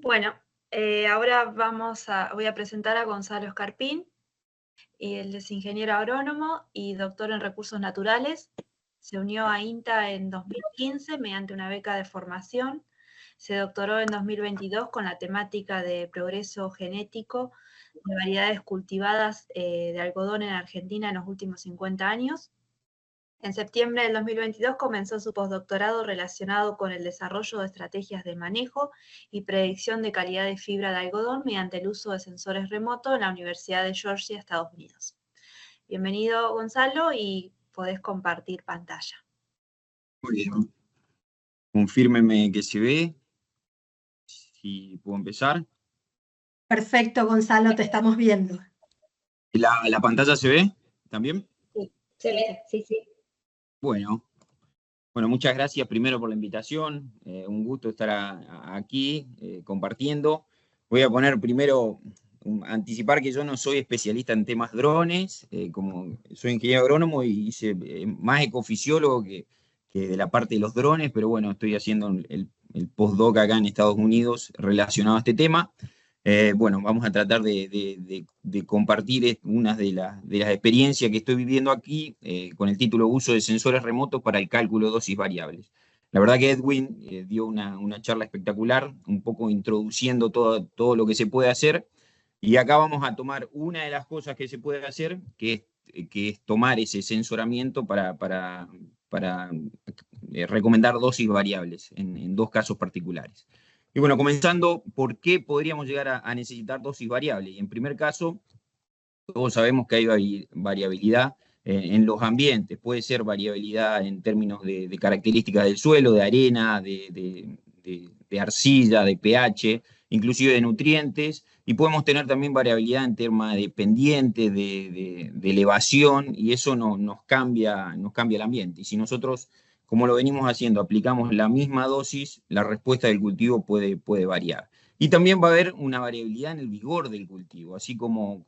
Bueno, ahora voy a presentar a Gonzalo Escarpín, y él es ingeniero agrónomo y doctor en recursos naturales. Se unió a INTA en 2015 mediante una beca de formación. Se doctoró en 2022 con la temática de progreso genético de variedades cultivadas de algodón en Argentina en los últimos 50 años. En septiembre del 2022 comenzó su postdoctorado relacionado con el desarrollo de estrategias de manejo y predicción de calidad de fibra de algodón mediante el uso de sensores remotos en la Universidad de Georgia, Estados Unidos. Bienvenido, Gonzalo, y podés compartir pantalla. Muy bien. Confírmeme que se ve. Si puedo empezar. Perfecto, Gonzalo, te estamos viendo. ¿La pantalla se ve también? Sí, se ve, sí. Bueno, muchas gracias primero por la invitación. Un gusto estar aquí compartiendo. Voy a poner primero, anticipar que yo no soy especialista en temas drones, como soy ingeniero agrónomo y hice más ecofisiólogo que de la parte de los drones, pero bueno, estoy haciendo el postdoc acá en Estados Unidos relacionado a este tema. Vamos a tratar de compartir unas de las experiencias que estoy viviendo aquí con el título Uso de sensores remotos para el cálculo de dosis variables. La verdad que Edwin dio una charla espectacular, un poco introduciendo todo lo que se puede hacer, y acá vamos a tomar una de las cosas que se puede hacer, que es tomar ese sensoramiento para recomendar dosis variables en dos casos particulares. Y bueno, comenzando, ¿por qué podríamos llegar a necesitar dosis variables? Y en primer caso, todos sabemos que hay variabilidad en los ambientes. Puede ser variabilidad en términos de características del suelo, de arena, de arcilla, de pH, inclusive de nutrientes. Y podemos tener también variabilidad en temas de pendiente, de elevación, y eso nos cambia el ambiente. Y si nosotros, como lo venimos haciendo, aplicamos la misma dosis, la respuesta del cultivo puede variar. Y también va a haber una variabilidad en el vigor del cultivo, así como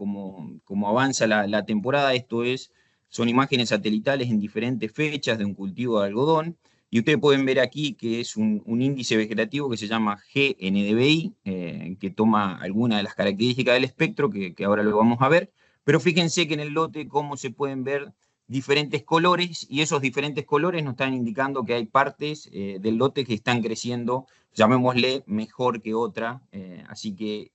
avanza la temporada. Son imágenes satelitales en diferentes fechas de un cultivo de algodón, y ustedes pueden ver aquí que es un índice vegetativo que se llama GNDVI, que toma algunas de las características del espectro, que ahora lo vamos a ver, pero fíjense que en el lote cómo se pueden ver diferentes colores, y esos diferentes colores nos están indicando que hay partes del lote que están creciendo, llamémosle, mejor que otra, así que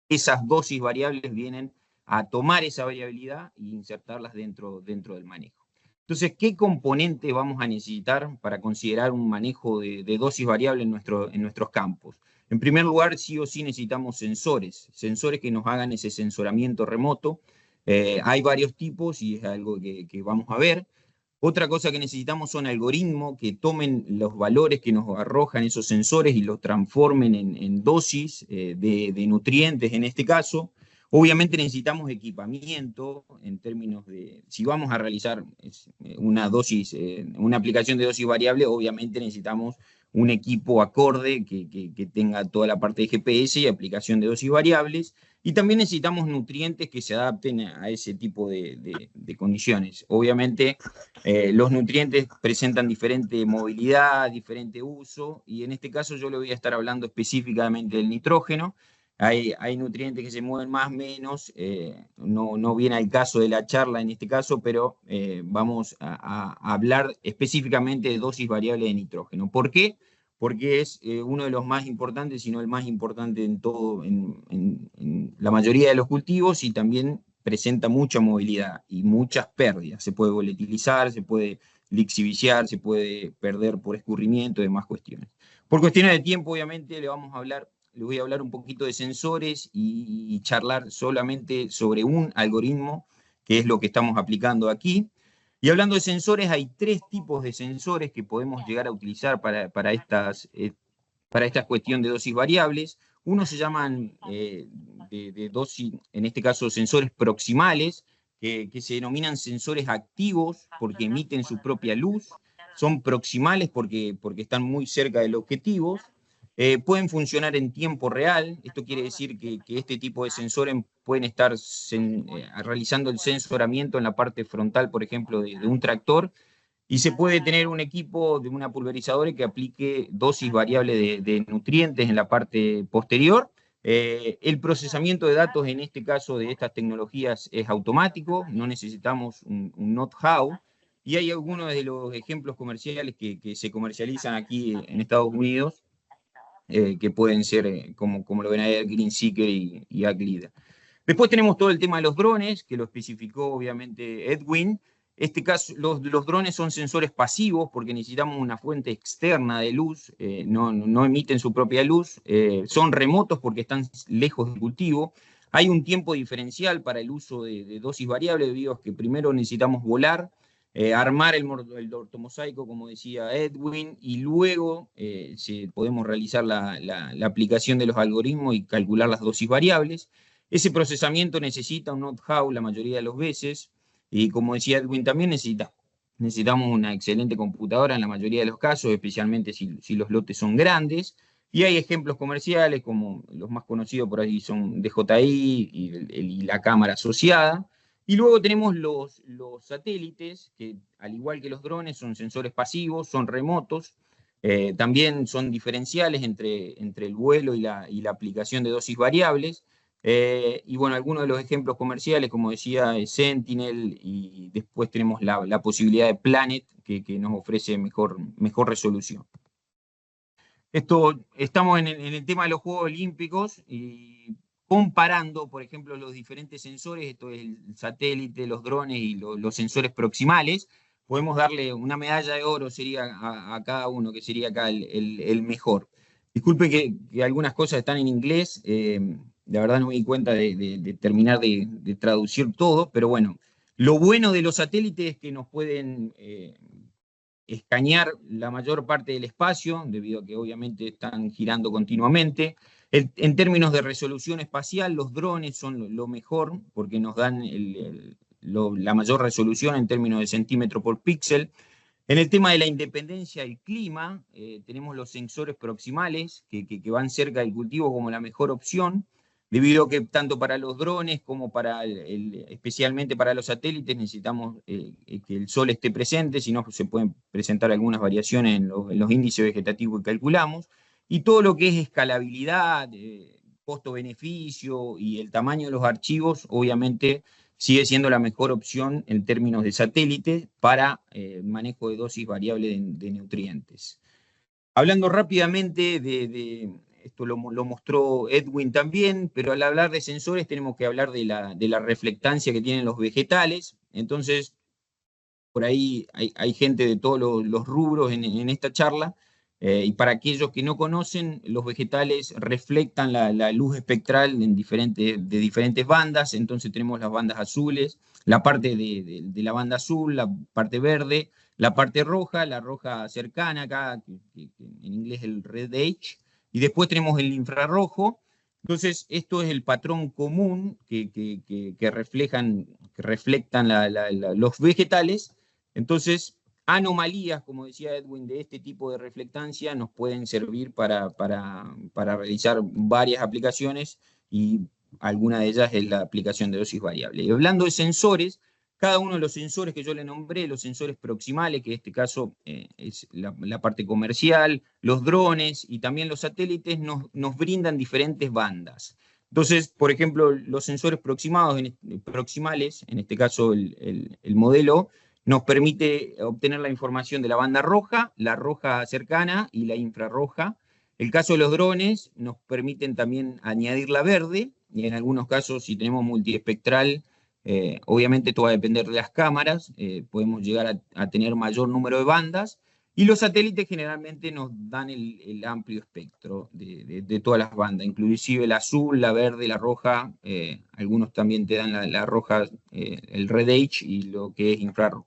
esas dosis variables vienen a tomar esa variabilidad e insertarlas dentro del manejo. Entonces, ¿qué componentes vamos a necesitar para considerar un manejo de dosis variable en nuestros campos? En primer lugar, sí o sí necesitamos sensores que nos hagan ese sensoramiento remoto. Hay varios tipos y es algo que vamos a ver. Otra cosa que necesitamos son algoritmos que tomen los valores que nos arrojan esos sensores y los transformen en dosis de nutrientes en este caso. Obviamente necesitamos equipamiento en términos de, si vamos a realizar una aplicación de dosis variable, obviamente necesitamos un equipo acorde que tenga toda la parte de GPS y aplicación de dosis variables. Y también necesitamos nutrientes que se adapten a ese tipo de condiciones. Obviamente, los nutrientes presentan diferente movilidad, diferente uso, y en este caso yo le voy a estar hablando específicamente del nitrógeno. Hay nutrientes que se mueven más o menos, no viene al caso de la charla en este caso, pero vamos a hablar específicamente de dosis variable de nitrógeno. ¿Por qué? Porque es uno de los más importantes, si no el más importante en la mayoría de los cultivos, y también presenta mucha movilidad y muchas pérdidas. Se puede volatilizar, se puede lixiviar, se puede perder por escurrimiento y demás cuestiones. Por cuestiones de tiempo, obviamente, le voy a hablar un poquito de sensores y charlar solamente sobre un algoritmo, que es lo que estamos aplicando aquí. Y hablando de sensores, hay tres tipos de sensores que podemos llegar a utilizar para esta cuestión de dosis variables. Uno se llaman de dosis, en este caso sensores proximales, que se denominan sensores activos porque emiten su propia luz. Son proximales porque están muy cerca del objetivo. Pueden funcionar en tiempo real. Esto quiere decir que este tipo de sensores pueden estar realizando el sensoramiento en la parte frontal, por ejemplo, de un tractor, y se puede tener un equipo de una pulverizadora que aplique dosis variable de nutrientes en la parte posterior. El procesamiento de datos en este caso de estas tecnologías es automático, no necesitamos un know-how, y hay algunos de los ejemplos comerciales que se comercializan aquí en Estados Unidos, que pueden ser, como lo ven ahí, GreenSeeker y AgLeader. Después tenemos todo el tema de los drones, que lo especificó obviamente Edwin. Este caso, los drones son sensores pasivos porque necesitamos una fuente externa de luz, no emiten su propia luz, son remotos porque están lejos del cultivo. Hay un tiempo diferencial para el uso de dosis variable, debido a que primero necesitamos volar, armar el ortomosaico, como decía Edwin, y luego podemos realizar la aplicación de los algoritmos y calcular las dosis variables. Ese procesamiento necesita un know-how la mayoría de las veces, y como decía Edwin también, necesitamos una excelente computadora en la mayoría de los casos, especialmente si los lotes son grandes. Y hay ejemplos comerciales, como los más conocidos por ahí son DJI y la cámara asociada. Y luego tenemos los satélites, que al igual que los drones son sensores pasivos, son remotos, también son diferenciales entre el vuelo y la aplicación de dosis variables. Y bueno, algunos de los ejemplos comerciales, como decía, Sentinel, y después tenemos la posibilidad de Planet, que nos ofrece mejor resolución. Estamos en el tema de los Juegos Olímpicos, y comparando, por ejemplo, los diferentes sensores, esto es el satélite, los drones y los sensores proximales, podemos darle una medalla de oro sería a cada uno, que sería acá el mejor. Disculpe que algunas cosas están en inglés, la verdad no me di cuenta de terminar de traducir todo, pero bueno, lo bueno de los satélites es que nos pueden escanear la mayor parte del espacio, debido a que obviamente están girando continuamente. En términos de resolución espacial, los drones son lo mejor, porque nos dan la mayor resolución en términos de centímetro por píxel. En el tema de la independencia del clima, tenemos los sensores proximales que van cerca del cultivo como la mejor opción, debido a que tanto para los drones como especialmente para los satélites necesitamos que el sol esté presente, si no se pueden presentar algunas variaciones en los índices vegetativos que calculamos. Y todo lo que es escalabilidad, costo-beneficio y el tamaño de los archivos, obviamente sigue siendo la mejor opción en términos de satélite para manejo de dosis variable de nutrientes. Hablando rápidamente esto lo mostró Edwin también, pero al hablar de sensores tenemos que hablar de la reflectancia que tienen los vegetales. Entonces, por ahí hay gente de todos los rubros en esta charla, y para aquellos que no conocen, los vegetales reflectan la luz espectral de diferentes bandas. Entonces tenemos las bandas azules, la parte de la banda azul, la parte verde, la parte roja, la roja cercana acá, que en inglés es el red edge, y después tenemos el infrarrojo. Entonces, esto es el patrón común que reflectan los vegetales. Entonces, anomalías, como decía Edwin, de este tipo de reflectancia nos pueden servir para realizar varias aplicaciones, y alguna de ellas es la aplicación de dosis variable. Y hablando de sensores, cada uno de los sensores que yo le nombré, los sensores proximales, que en este caso es la parte comercial, los drones y también los satélites, nos brindan diferentes bandas. Entonces, por ejemplo, los sensores proximales, en este caso el modelo, nos permite obtener la información de la banda roja, la roja cercana y la infrarroja. El caso de los drones nos permiten también añadir la verde, y en algunos casos, si tenemos multiespectral, obviamente esto va a depender de las cámaras, podemos llegar a tener mayor número de bandas, y los satélites generalmente nos dan el amplio espectro de todas las bandas, inclusive el azul, la verde, la roja, algunos también te dan la roja, el red edge y lo que es infrarrojo.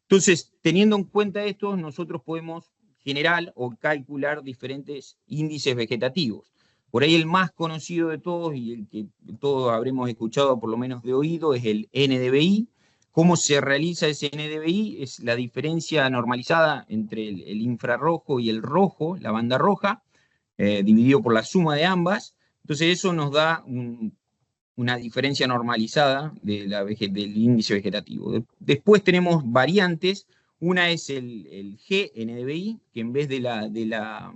Entonces, teniendo en cuenta esto, nosotros podemos generar o calcular diferentes índices vegetativos. Por ahí el más conocido de todos, y el que todos habremos escuchado por lo menos de oído, es el NDVI. ¿Cómo se realiza ese NDVI? Es la diferencia normalizada entre el infrarrojo y el rojo, la banda roja, dividido por la suma de ambas. Entonces eso nos da una diferencia normalizada del índice vegetativo. Después tenemos variantes. Una es el G-NDVI, que en vez de la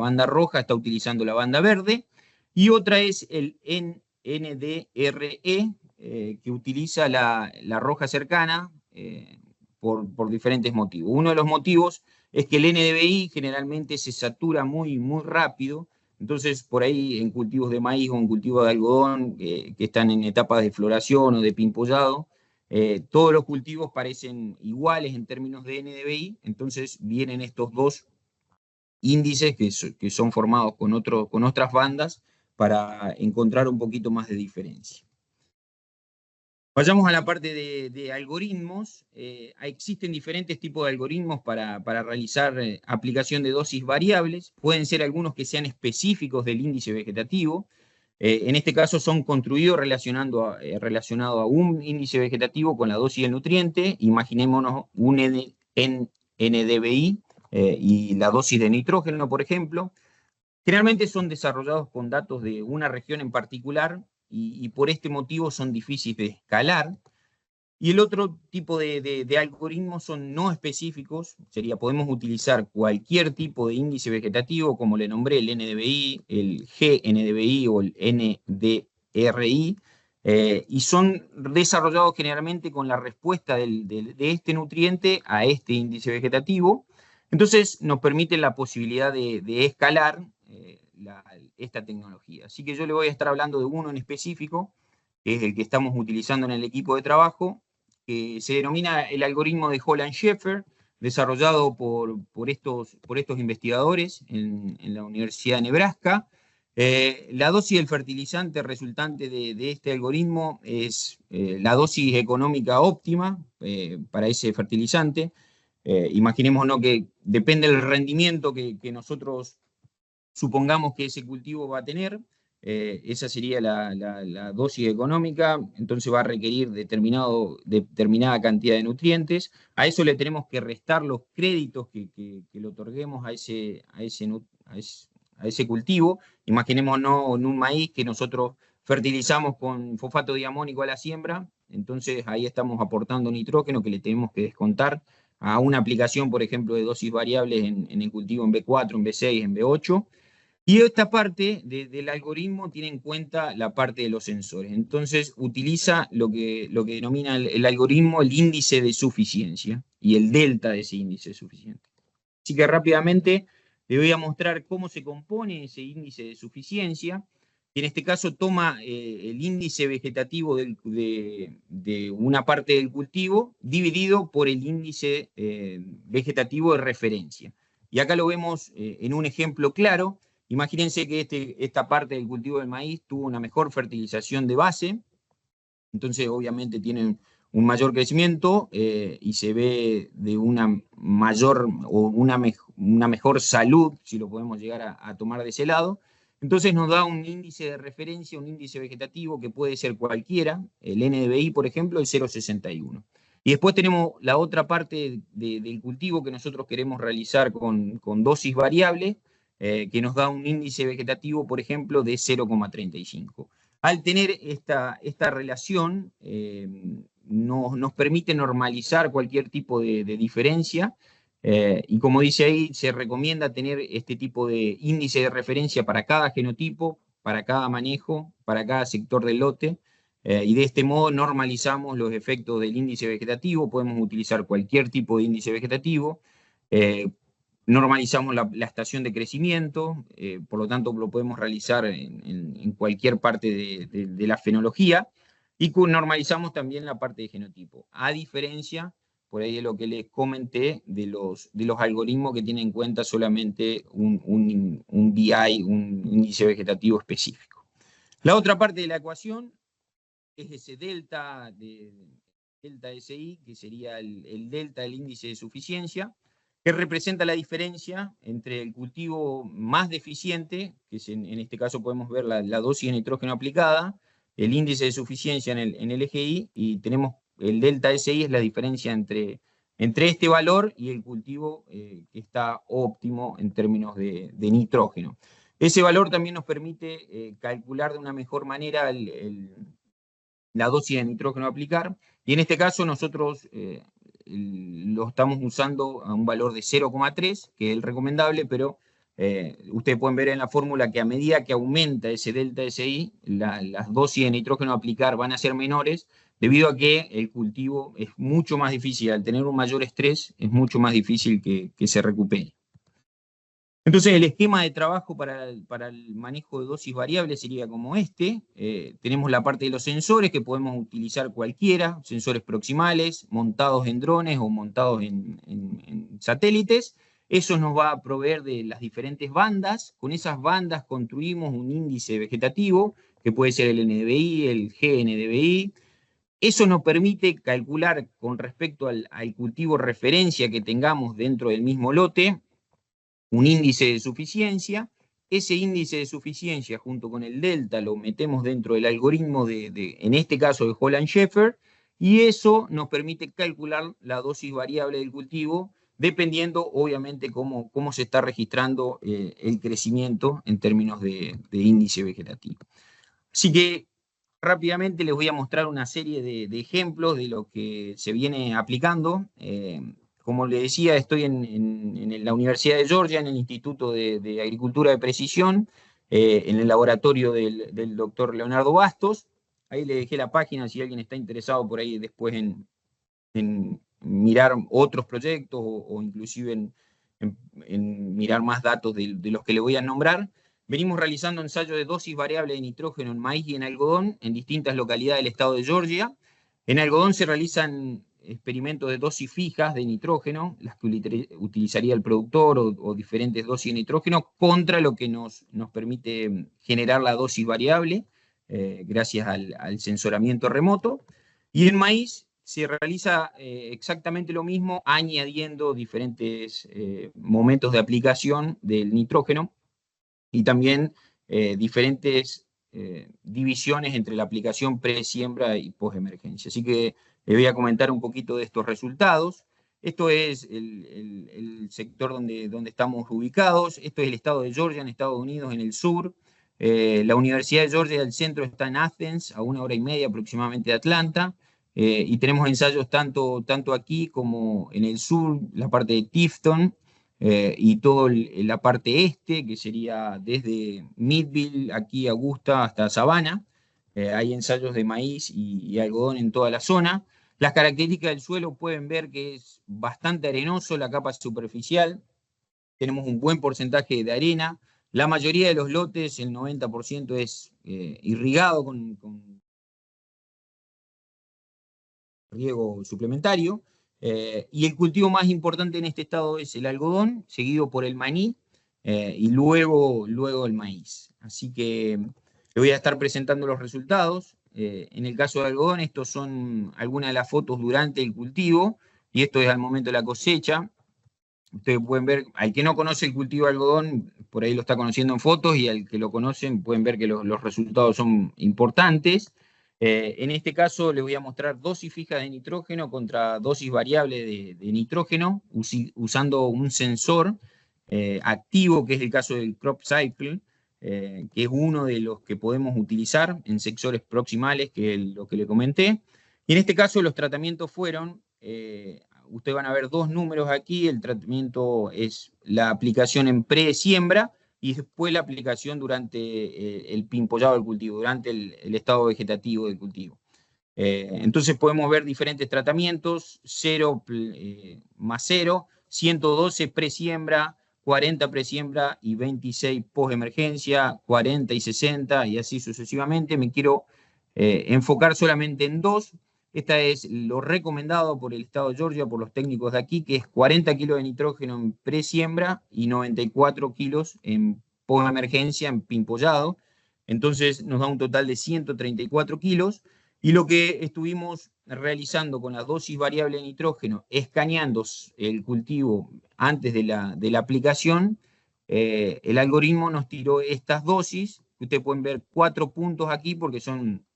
banda roja está utilizando la banda verde, y otra es el NDRE, que utiliza la roja cercana por diferentes motivos. Uno de los motivos es que el NDVI generalmente se satura muy rápido, entonces por ahí en cultivos de maíz o en cultivos de algodón que están en etapas de floración o de pimpollado, todos los cultivos parecen iguales en términos de NDVI, entonces vienen estos dos índices que son formados con otras bandas para encontrar un poquito más de diferencia. Vayamos a la parte de algoritmos. Existen diferentes tipos de algoritmos para realizar aplicación de dosis variables. Pueden ser algunos que sean específicos del índice vegetativo. En este caso son construidos relacionado a un índice vegetativo con la dosis del nutriente. Imaginémonos un NDVI y la dosis de nitrógeno, por ejemplo. Generalmente son desarrollados con datos de una región en particular y por este motivo son difíciles de escalar. Y el otro tipo de algoritmos son no específicos, podemos utilizar cualquier tipo de índice vegetativo, como le nombré, el NDVI, el GNDVI o el NDRI, y son desarrollados generalmente con la respuesta de este nutriente a este índice vegetativo. Entonces nos permite la posibilidad de escalar esta tecnología. Así que yo le voy a estar hablando de uno en específico, que es el que estamos utilizando en el equipo de trabajo, que se denomina el algoritmo de Holland-Schaeffer, desarrollado por estos investigadores en la Universidad de Nebraska. La dosis del fertilizante resultante de este algoritmo es la dosis económica óptima para ese fertilizante. Imaginémonos que depende del rendimiento que nosotros supongamos que ese cultivo va a tener, esa sería la dosis económica, entonces va a requerir determinada cantidad de nutrientes. A eso le tenemos que restar los créditos que le otorguemos a ese cultivo. Imaginémonos en un maíz que nosotros fertilizamos con fosfato diamónico a la siembra, entonces ahí estamos aportando nitrógeno que le tenemos que descontar a una aplicación, por ejemplo, de dosis variables en el cultivo en B4, en B6, en B8. Y esta parte del algoritmo tiene en cuenta la parte de los sensores. Entonces utiliza lo que denomina el algoritmo el índice de suficiencia y el delta de ese índice de suficiencia. Así que rápidamente le voy a mostrar cómo se compone ese índice de suficiencia. En este caso toma el índice vegetativo de una parte del cultivo dividido por el índice vegetativo de referencia. Y acá lo vemos en un ejemplo claro. Imagínense que esta parte del cultivo del maíz tuvo una mejor fertilización de base, entonces obviamente tienen un mayor crecimiento y se ve de una mayor o una mejor salud, si lo podemos llegar a tomar de ese lado. Entonces nos da un índice de referencia, un índice vegetativo que puede ser cualquiera, el NDVI, por ejemplo, el 0,61. Y después tenemos la otra parte del cultivo que nosotros queremos realizar con dosis variables, que nos da un índice vegetativo, por ejemplo, de 0,35. Al tener esta relación, nos permite normalizar cualquier tipo de diferencia, y como dice ahí, se recomienda tener este tipo de índice de referencia para cada genotipo, para cada manejo, para cada sector del lote, y de este modo normalizamos los efectos del índice vegetativo. Podemos utilizar cualquier tipo de índice vegetativo, normalizamos la estación de crecimiento, por lo tanto lo podemos realizar en cualquier parte de la fenología, y normalizamos también la parte de genotipo, a diferencia, por ahí de lo que les comenté, de los algoritmos que tienen en cuenta solamente un BI, un índice vegetativo específico. La otra parte de la ecuación es ese delta SI, que sería el delta del índice de suficiencia, que representa la diferencia entre el cultivo más deficiente, que es en este caso podemos ver la dosis de nitrógeno aplicada, el índice de suficiencia en el eje Y, y tenemos el delta SI, es la diferencia entre este valor y el cultivo que está óptimo en términos de nitrógeno. Ese valor también nos permite calcular de una mejor manera la dosis de nitrógeno a aplicar, y en este caso nosotros lo estamos usando a un valor de 0,3, que es el recomendable, pero ustedes pueden ver en la fórmula que a medida que aumenta ese delta SI, las dosis de nitrógeno a aplicar van a ser menores, debido a que el cultivo es mucho más difícil, al tener un mayor estrés, es mucho más difícil que se recupere. Entonces, el esquema de trabajo para el manejo de dosis variables sería como este. Tenemos la parte de los sensores, que podemos utilizar cualquiera, sensores proximales, montados en drones o montados en satélites. Eso nos va a proveer de las diferentes bandas. Con esas bandas construimos un índice vegetativo, que puede ser el NDVI, el GNDVI. Eso nos permite calcular con respecto al cultivo referencia que tengamos dentro del mismo lote, un índice de suficiencia. Ese índice de suficiencia junto con el delta lo metemos dentro del algoritmo en este caso de Holland-Schaeffer, y eso nos permite calcular la dosis variable del cultivo, dependiendo obviamente cómo se está registrando el crecimiento en términos de índice vegetativo. Así que rápidamente les voy a mostrar una serie de ejemplos de lo que se viene aplicando. Como les decía, estoy en la Universidad de Georgia, en el Instituto de Agricultura de Precisión, en el laboratorio del doctor Leonardo Bastos. Ahí le dejé la página si alguien está interesado por ahí después en mirar otros proyectos o inclusive en mirar más datos de los que le voy a nombrar. Venimos realizando ensayos de dosis variable de nitrógeno en maíz y en algodón en distintas localidades del estado de Georgia. En algodón se realizan experimentos de dosis fijas de nitrógeno, las que utilizaría el productor o diferentes dosis de nitrógeno, contra lo que nos permite generar la dosis variable, gracias al sensoramiento remoto. Y en maíz se realiza exactamente lo mismo, añadiendo diferentes momentos de aplicación del nitrógeno y también diferentes divisiones entre la aplicación pre-siembra y post-emergencia. Así que les voy a comentar un poquito de estos resultados. Esto es el sector donde estamos ubicados. Esto es el estado de Georgia, en Estados Unidos, en el sur. La Universidad de Georgia del centro está en Athens, a 1 hora y media aproximadamente de Atlanta. Y tenemos ensayos tanto aquí como en el sur, la parte de Tifton, y toda la parte este, que sería desde Meadville, aquí Augusta, hasta Savannah. Hay ensayos de maíz y algodón en toda la zona. Las características del suelo pueden ver que es bastante arenoso, la capa superficial. Tenemos un buen porcentaje de arena. La mayoría de los lotes, el 90%, es irrigado con riego suplementario. Y el cultivo más importante en este estado es el algodón, seguido por el maní, y luego el maíz. Así que le voy a estar presentando los resultados. En el caso de algodón, estos son algunas de las fotos durante el cultivo, y esto es al momento de la cosecha. Ustedes pueden ver, al que no conoce el cultivo de algodón, por ahí lo está conociendo en fotos, y al que lo conocen pueden ver que los resultados son importantes. En este caso les voy a mostrar dosis fija de nitrógeno contra dosis variable de nitrógeno, usando un sensor activo, que es el caso del Crop Cycle, que es uno de los que podemos utilizar en sectores proximales, que es lo que le comenté. Y en este caso los tratamientos fueron, ustedes van a ver dos números aquí. El tratamiento es la aplicación en pre-siembra y después la aplicación durante el pimpollado del cultivo, durante el estado vegetativo del cultivo. Entonces podemos ver diferentes tratamientos: 0 más 0, 112 pre-siembra, 40 pre-siembra y 26 post-emergencia, 40 y 60 y así sucesivamente. Me quiero enfocar solamente en dos. Esta es lo recomendado por el estado de Georgia, por los técnicos de aquí, que es 40 kilos de nitrógeno en pre-siembra y 94 kilos en post-emergencia, en pimpollado. Entonces nos da un total de 134 kilos. Y lo que estuvimos realizando con la dosis variable de nitrógeno, escaneando el cultivo antes de la aplicación, el algoritmo nos tiró estas dosis. Ustedes pueden ver 4 puntos aquí porque son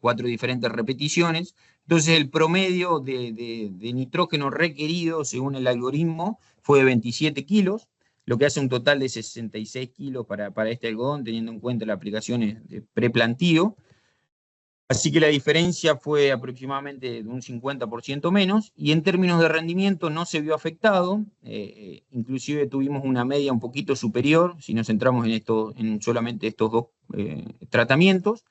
4 diferentes repeticiones. Entonces el promedio de nitrógeno requerido según el algoritmo fue de 27 kilos, lo que hace un total de 66 kilos para este algodón, teniendo en cuenta las aplicaciones de preplantío. Así que la diferencia fue aproximadamente de un 50% menos, y en términos de rendimiento no se vio afectado, inclusive tuvimos una media un poquito superior, si nos centramos en solamente estos dos tratamientos.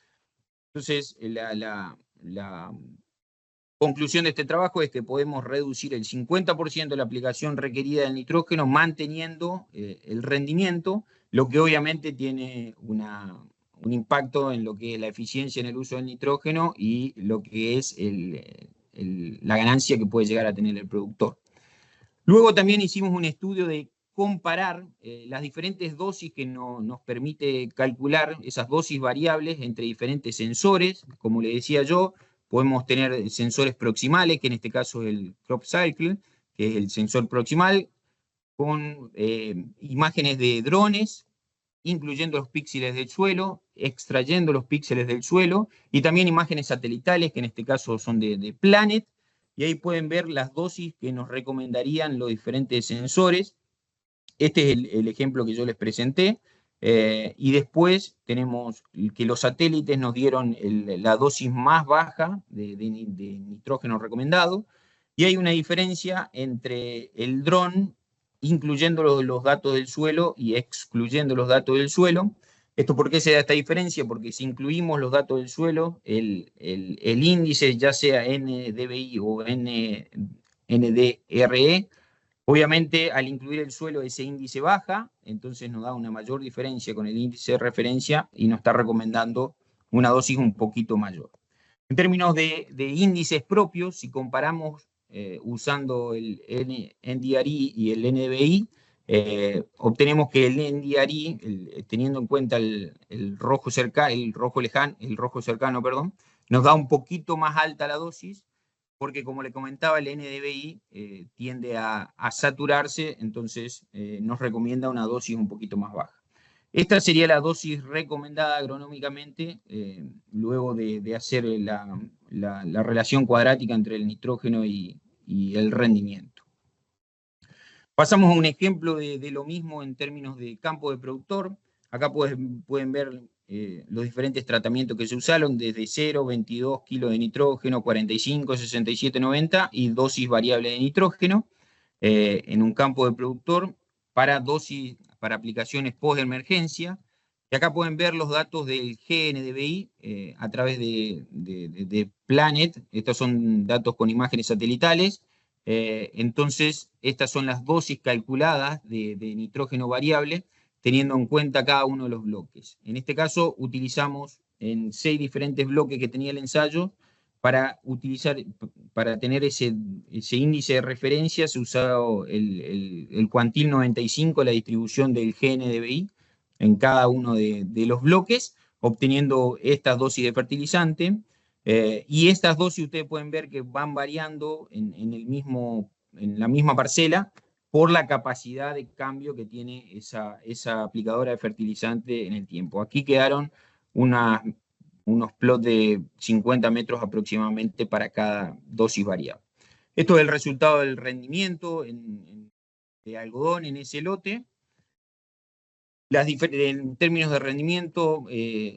Entonces, la conclusión de este trabajo es que podemos reducir el 50% de la aplicación requerida del nitrógeno manteniendo el rendimiento, lo que obviamente tiene un impacto en lo que es la eficiencia en el uso del nitrógeno y lo que es la ganancia que puede llegar a tener el productor. Luego también hicimos un estudio de comparar las diferentes dosis que nos permite calcular esas dosis variables entre diferentes sensores. Como le decía yo, podemos tener sensores proximales, que en este caso es el crop cycle, que es el sensor proximal, con imágenes de drones, incluyendo los píxeles del suelo, extrayendo los píxeles del suelo, y también imágenes satelitales, que en este caso son de Planet, y ahí pueden ver las dosis que nos recomendarían los diferentes sensores. Este es el ejemplo que yo les presenté, y después tenemos que los satélites nos dieron la dosis más baja de nitrógeno recomendado, y hay una diferencia entre el dron, incluyendo los datos del suelo y excluyendo los datos del suelo. ¿Esto por qué se da esta diferencia? Porque si incluimos los datos del suelo, el índice, ya sea NDVI o NDRE, obviamente, al incluir el suelo, ese índice baja, entonces nos da una mayor diferencia con el índice de referencia y nos está recomendando una dosis un poquito mayor. En términos de índices propios, si comparamos usando el NDRE y el NDVI, obtenemos que el NDRE, teniendo en cuenta el rojo cercano, nos da un poquito más alta la dosis, porque como le comentaba, el NDVI tiende a saturarse, entonces nos recomienda una dosis un poquito más baja. Esta sería la dosis recomendada agronómicamente, luego de hacer la relación cuadrática entre el nitrógeno y el rendimiento. Pasamos a un ejemplo de lo mismo en términos de campo de productor. Acá pueden ver los diferentes tratamientos que se usaron, desde 0, 22 kilos de nitrógeno, 45, 67, 90 y dosis variable de nitrógeno en un campo de productor para aplicaciones post-emergencia. Y acá pueden ver los datos del GNDVI a través de Planet. Estos son datos con imágenes satelitales. Entonces, estas son las dosis calculadas de nitrógeno variable, teniendo en cuenta cada uno de los bloques. En este caso, utilizamos en 6 diferentes bloques que tenía el ensayo. Para tener ese índice de referencia, se usó el cuantil 95, la distribución del GNDVI, en cada uno de los bloques, obteniendo estas dosis de fertilizante. Y estas dosis ustedes pueden ver que van variando en la misma parcela por la capacidad de cambio que tiene esa aplicadora de fertilizante en el tiempo. Aquí quedaron unos plots de 50 metros aproximadamente para cada dosis variable. Esto es el resultado del rendimiento de algodón en ese lote. En términos de rendimiento,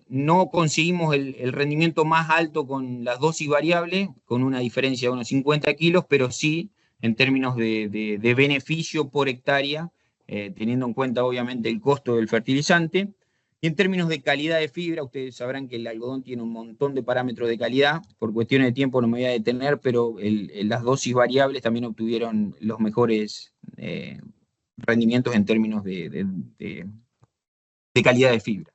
no conseguimos el rendimiento más alto con las dosis variables, con una diferencia de unos 50 kilos, pero sí en términos de beneficio por hectárea, teniendo en cuenta obviamente el costo del fertilizante. Y en términos de calidad de fibra, ustedes sabrán que el algodón tiene un montón de parámetros de calidad. Por cuestiones de tiempo no me voy a detener, pero las dosis variables también obtuvieron los mejores rendimientos en términos de calidad de fibra.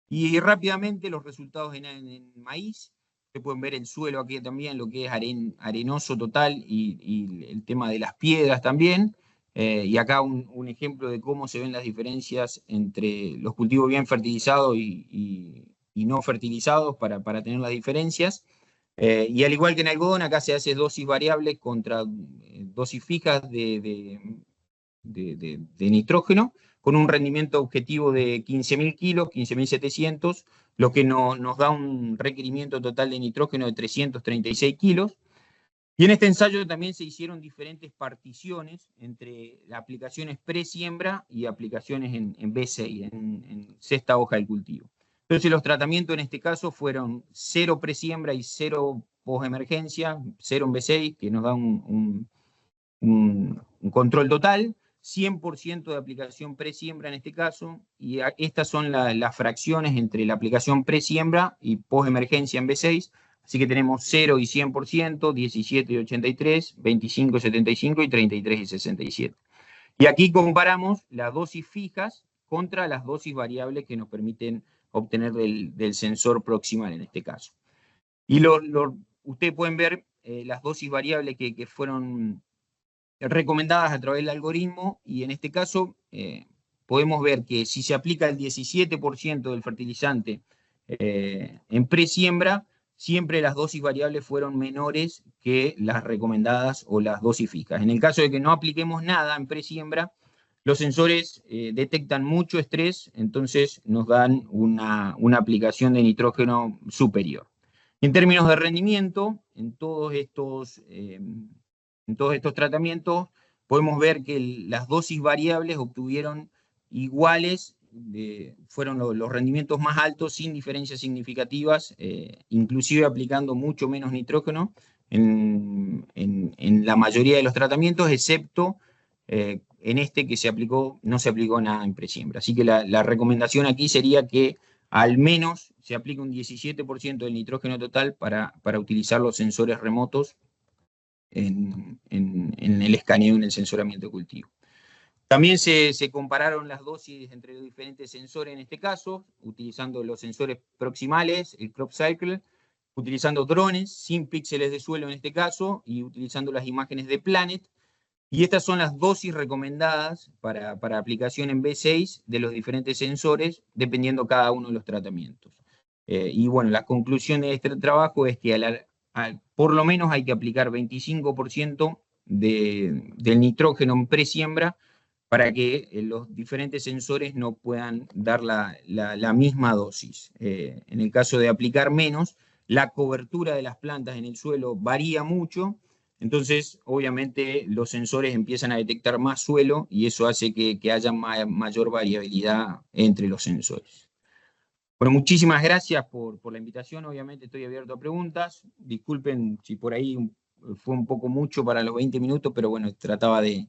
Y rápidamente los resultados en maíz. Ustedes pueden ver el suelo aquí también, lo que es arenoso total y el tema de las piedras también. Y acá un ejemplo de cómo se ven las diferencias entre los cultivos bien fertilizados y no fertilizados para tener las diferencias. Y al igual que en algodón, acá se hace dosis variables contra dosis fijas de nitrógeno, con un rendimiento objetivo de 15.000 kilos, 15.700, lo que nos da un requerimiento total de nitrógeno de 336 kilos. Y en este ensayo también se hicieron diferentes particiones entre aplicaciones pre-siembra y aplicaciones en B6, en sexta hoja del cultivo. Entonces los tratamientos en este caso fueron 0 presiembra y 0 postemergencia, 0 en B6, que nos da un control total, 100% de aplicación presiembra en este caso, y estas son las fracciones entre la aplicación presiembra y postemergencia en B6, así que tenemos 0 y 100%, 17 y 83, 25 y 75 y 33 y 67. Y aquí comparamos las dosis fijas contra las dosis variables que nos permiten obtener del sensor proximal en este caso. Y ustedes pueden ver las dosis variables que fueron recomendadas a través del algoritmo, y en este caso podemos ver que si se aplica el 17% del fertilizante en presiembra, siempre las dosis variables fueron menores que las recomendadas o las dosis fijas. En el caso de que no apliquemos nada en presiembra, los sensores detectan mucho estrés, entonces nos dan una aplicación de nitrógeno superior. En términos de rendimiento, en todos estos tratamientos, podemos ver que las dosis variables obtuvieron iguales, fueron los rendimientos más altos sin diferencias significativas, inclusive aplicando mucho menos nitrógeno en la mayoría de los tratamientos, excepto en este que no se aplicó nada en presiembra. Así que la recomendación aquí sería que al menos se aplique un 17% del nitrógeno total para utilizar los sensores remotos en el escaneo, en el sensoramiento de cultivo. También se compararon las dosis entre los diferentes sensores en este caso, utilizando los sensores proximales, el crop cycle, utilizando drones sin píxeles de suelo en este caso, y utilizando las imágenes de Planet. Y estas son las dosis recomendadas para aplicación en B6 de los diferentes sensores, dependiendo cada uno de los tratamientos. Y bueno, la conclusión de este trabajo es que por lo menos hay que aplicar 25% del nitrógeno en presiembra para que los diferentes sensores no puedan dar la misma dosis. En el caso de aplicar menos, la cobertura de las plantas en el suelo varía mucho. Entonces, obviamente, los sensores empiezan a detectar más suelo y eso hace que haya mayor variabilidad entre los sensores. Bueno, muchísimas gracias por la invitación. Obviamente estoy abierto a preguntas. Disculpen si por ahí fue un poco mucho para los 20 minutos, pero bueno, trataba de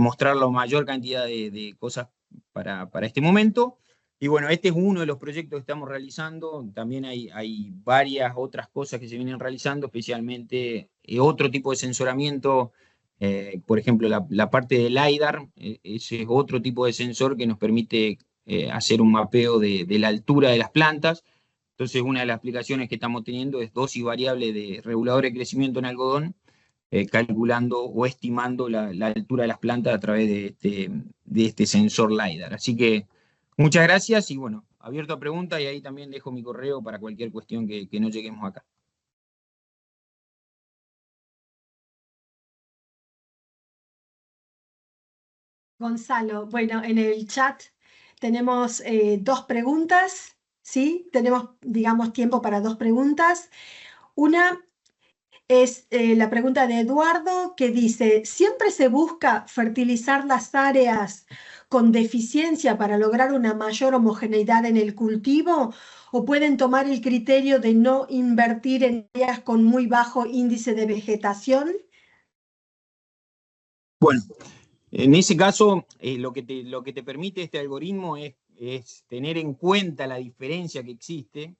mostrar la mayor cantidad de cosas para este momento. Y bueno, este es uno de los proyectos que estamos realizando. También hay varias otras cosas que se vienen realizando, especialmente otro tipo de sensoramiento. Por ejemplo, la parte del LiDAR, ese es otro tipo de sensor que nos permite hacer un mapeo de la altura de las plantas. Entonces, una de las aplicaciones que estamos teniendo es dosis variable de regulador de crecimiento en algodón, calculando o estimando la altura de las plantas a través de este sensor LiDAR. Así que muchas gracias y bueno, abierto a preguntas, y ahí también dejo mi correo para cualquier cuestión que no lleguemos acá. Gonzalo, bueno, en el chat tenemos 2 preguntas, ¿sí? Tenemos, digamos, tiempo para 2 preguntas. Una es la pregunta de Eduardo, que dice: ¿siempre se busca fertilizar las áreas con deficiencia para lograr una mayor homogeneidad en el cultivo? ¿O pueden tomar el criterio de no invertir en áreas con muy bajo índice de vegetación? Bueno, en ese caso, lo que te permite este algoritmo es tener en cuenta la diferencia que existe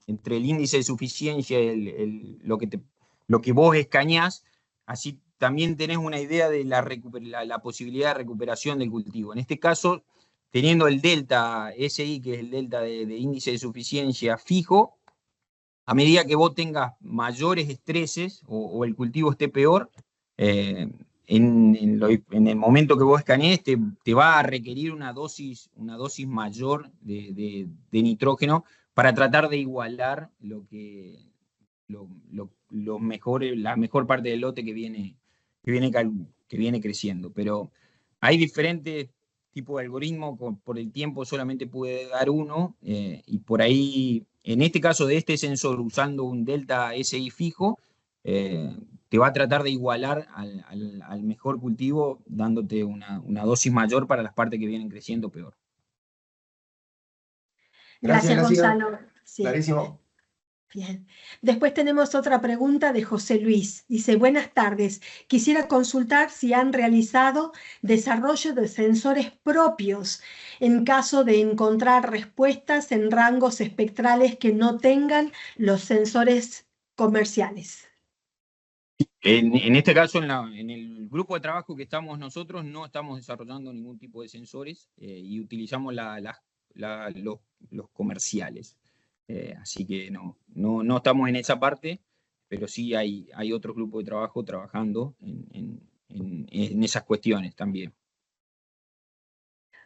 entre el índice de suficiencia y lo que vos escañás. Así también tenés una idea de la posibilidad de recuperación del cultivo. En este caso, teniendo el delta SI, que es el delta de índice de suficiencia fijo, a medida que vos tengas mayores estreses o el cultivo esté peor, en el momento que vos escanees te va a requerir una dosis mayor de nitrógeno para tratar de igualar la mejor parte del lote que viene creciendo. Pero hay diferentes tipos de algoritmos, por el tiempo solamente pude dar uno, y por ahí, en este caso de este sensor, usando un delta SI fijo, te va a tratar de igualar al mejor cultivo, dándote una dosis mayor para las partes que vienen creciendo peor. Gracias, Gonzalo. Sí. Clarísimo. Bien. Después tenemos otra pregunta de José Luis. Dice, buenas tardes. Quisiera consultar si han realizado desarrollo de sensores propios en caso de encontrar respuestas en rangos espectrales que no tengan los sensores comerciales. En este caso, en el grupo de trabajo que estamos nosotros, no estamos desarrollando ningún tipo de sensores y utilizamos los comerciales. Así que no estamos en esa parte, pero sí hay otro grupo de trabajo trabajando en esas cuestiones también.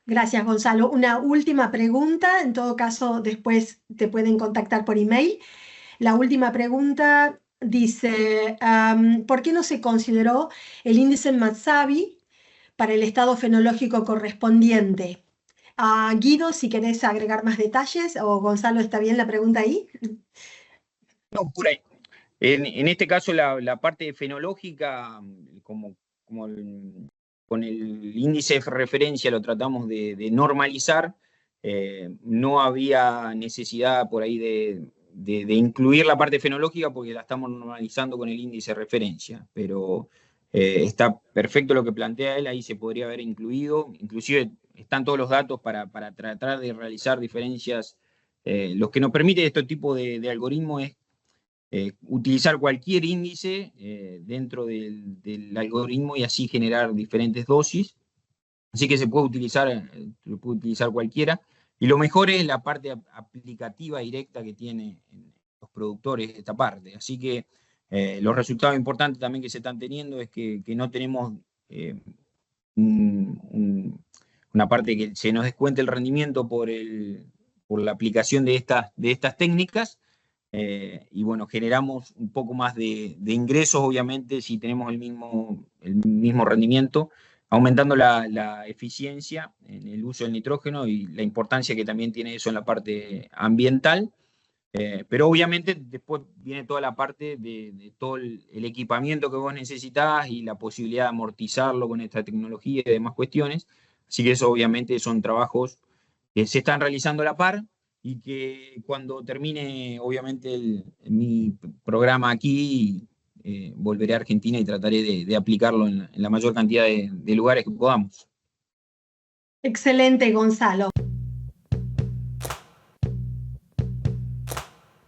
Gracias, Gonzalo. Una última pregunta, en todo caso después te pueden contactar por email. La última pregunta dice, ¿por qué no se consideró el índice Matsavi para el estado fenológico correspondiente? Guido, si querés agregar más detalles, o Gonzalo, ¿está bien la pregunta ahí? No, por ahí. En este caso, la parte fenológica, como con el índice de referencia lo tratamos de normalizar, no había necesidad por ahí de incluir la parte fenológica porque la estamos normalizando con el índice de referencia, pero está perfecto lo que plantea él, ahí se podría haber incluido, inclusive están todos los datos para tratar de realizar diferencias. Lo que nos permite este tipo de algoritmo es utilizar cualquier índice dentro del algoritmo y así generar diferentes dosis. Así que se puede utilizar cualquiera. Y lo mejor es la parte aplicativa directa que tienen los productores esta parte. Así que los resultados importantes también que se están teniendo es que no tenemos una parte que se nos descuente el rendimiento por la aplicación de estas técnicas. Y bueno, generamos un poco más de ingresos, obviamente, si tenemos el mismo rendimiento, aumentando la eficiencia en el uso del nitrógeno y la importancia que también tiene eso en la parte ambiental. Pero obviamente después viene toda la parte de todo el equipamiento que vos necesitás y la posibilidad de amortizarlo con esta tecnología y demás cuestiones. Así que eso obviamente son trabajos que se están realizando a la par y que cuando termine obviamente mi programa aquí, volveré a Argentina y trataré de aplicarlo en la mayor cantidad de lugares que podamos. Excelente, Gonzalo.